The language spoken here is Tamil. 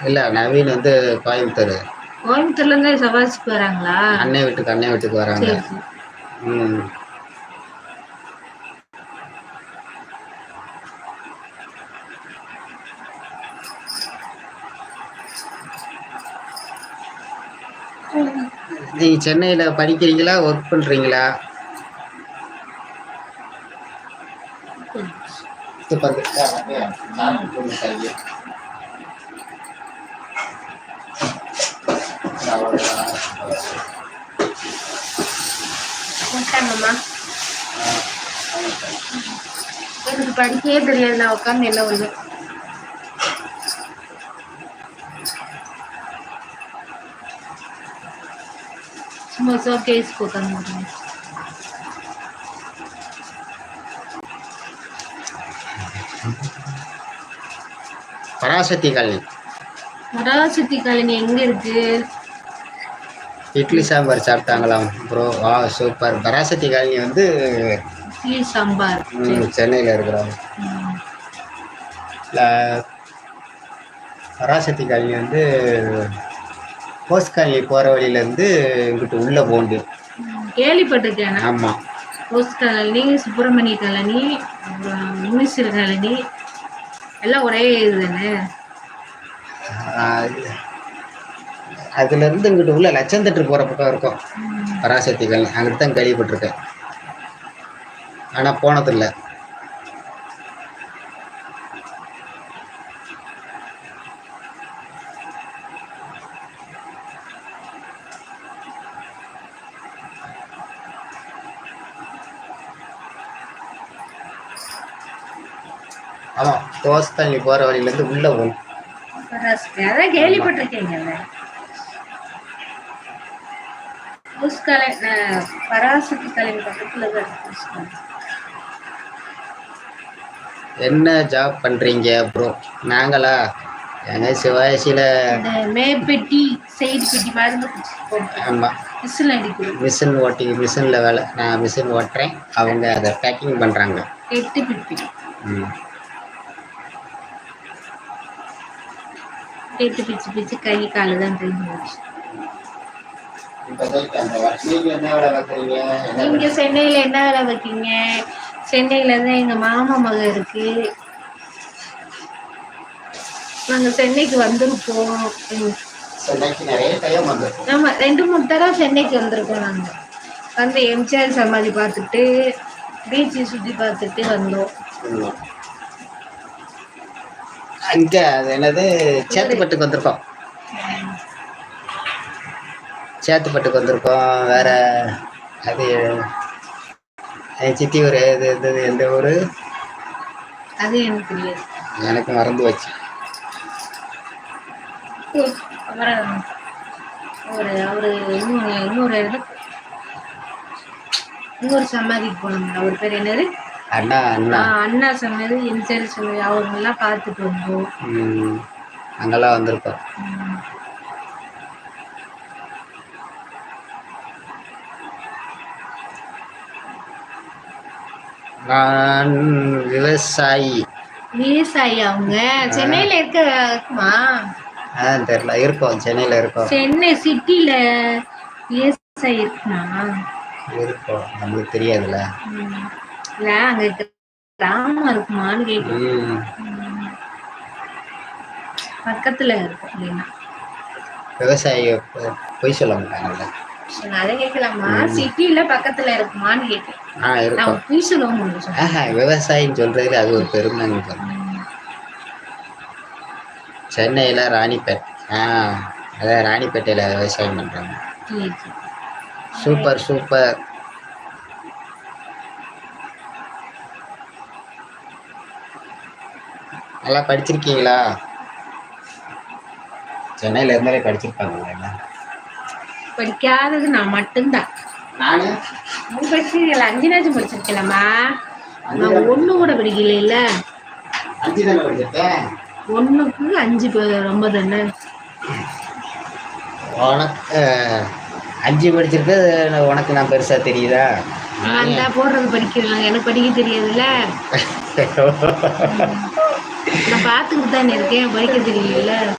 இல்ல நவீன் வந்து கோயம்புத்தூர். கோயம்புத்தூர்ல இருந்து சவாரிக்கு வராங்களா? அண்ணன் வீட்டுக்கு வராங்க. சரி சரி. ம். நீங்க சென்னையில படிக்கிறீங்களா, ஒர்க் பண்றீங்களா? போட்டாங்கம்மா. எனக்கு படிக்கவே தெரியாது, நான் உட்காந்து என்ன ஒண்ணு. சும்மா ஷோகேஸ் உட்காந்து. பராசக்தி காலனி. பராசக்தி காலனி எங்க இருக்கு? இட்லி சாம்பார் சாப்பிட்டாங்களாம் ப்ரோ. வா சூப்பர். பராசக்தி காலனி வந்து இட்லி சாம்பார் சென்னையில் இருக்கிறாங்க. பராசக்தி காலனி வந்து போஸ்ட் காலனி போகிற வழியிலேருந்து இங்கிட்டு உள்ள போண்டு கேள்விப்பட்டிருக்கேன். ஆமாம். Post colony, Subramania colony, minister colony எல்லாம் ஒரே இது தானே? அதுலேருந்து இங்கிட்டு உள்ள லட்சந்தட்டு போகிற பக்கம் இருக்கும் பராசக்தி காலனி. அங்கிட்டு தான் கேள்விப்பட்டிருக்கேன், ஆனால் போனதில்லை. ஆமாம், போஸ்ட் காலனி போகிற வழியிலேருந்து உள்ளே போகணும். அதான் கேள்விப்பட்டிருக்கீங்க. பராசக்தி காலனி பக்கத்துல தான். என்ன ஜாப் பண்றீங்க ப்ரோ? நாங்களா எங்க சிவாசியில மேப்பெட்டி சைடு பெட்டி மருந்து. ஆமாம், மிஷின் மிஷினில் வேலை. நான் மிஷின் ஓட்டுறேன், அவங்க அதை பேக்கிங் பண்ணுறாங்க. 8 பெட்டி. 8 பிச்சு பிச்சு கை காலு தான் தெரிஞ்சு. நீங்க சென்னையில என்ன வேலை வைக்கீங்க? சென்னையில தான் எங்க மாமா மக இருக்கு. நாங்க சென்னைக்கு வந்திருக்கோம். ஆமா, 2-3 தடவை சென்னைக்கு வந்திருக்கோம். நாங்க வந்து எம்ஜிஆர் சமாதி பார்த்துட்டு பீச்சு சுத்தி பார்த்துட்டு வந்தோம். அங்க அது என்னது சேத்துப்பட்டுக்கு வந்திருக்கோம். சேத்துப்பட்டுக்கு வந்திருக்கோம். வேற அது சித்தி ஊர் எந்த ஊர் அது எனக்கு தெரியாது, எனக்கு மறந்து வச்சு. அப்புறம் அவரு இன்னொரு சமாதிக்கு போனோம். அவர் பேர் என்னது? அண்ணா சமாதி, எம்ஜிஆர் சமாதி, அவங்க எல்லாம் பார்த்துட்டு வந்தோம். அங்கெல்லாம் வந்திருக்கோம். நான் விவசாயி. அவங்க சென்னையில இருக்குமா? தெரியல, இருக்கோம் சென்னையில இருக்கோம். சென்னை சிட்டில விவசாயி இருக்குமா? இருக்கும், நம்மளுக்கு தெரியாதுல்ல. இல்ல அங்க கிராமம் இருக்குமான்னு கேட்குறேன். பக்கத்துல இருக்கும் அப்படின்னா விவசாயி போய் சொல்ல மாட்டாங்கல்ல. அதை கேட்கலாமா? சிட்டில பக்கத்துல இருக்குமான்னு கேட்கிறேன். விவசாயின்னு சொல்றதுல அது ஒரு பெருமை. சென்னையில ராணிப்பேட், அதான் ராணிப்பேட்டையில விவசாயம் பண்றாங்க. Super super. நல்லா படிச்சிருக்கீங்களா? சென்னையில இருந்தாலே படிச்சிருப்பாங்க. படிக்காதது நான் மட்டும்தான். படிச்சிருக்கல, 5 படிச்சிருக்கலாமா? நான் 1 கூட படிக்கல. இல்ல 1க்கு 5 ரொம்ப தானே. உனக்கு 5 படிச்சிருக்கு, உனக்கு நான் பெருசா தெரியுதா? நான் போடுறது படிக்கிறாங்க, எனக்கு படிக்க தெரியாதுல்ல. நான் பார்த்துக்கிட்டு தானே இருக்கேன், படிக்க தெரியல.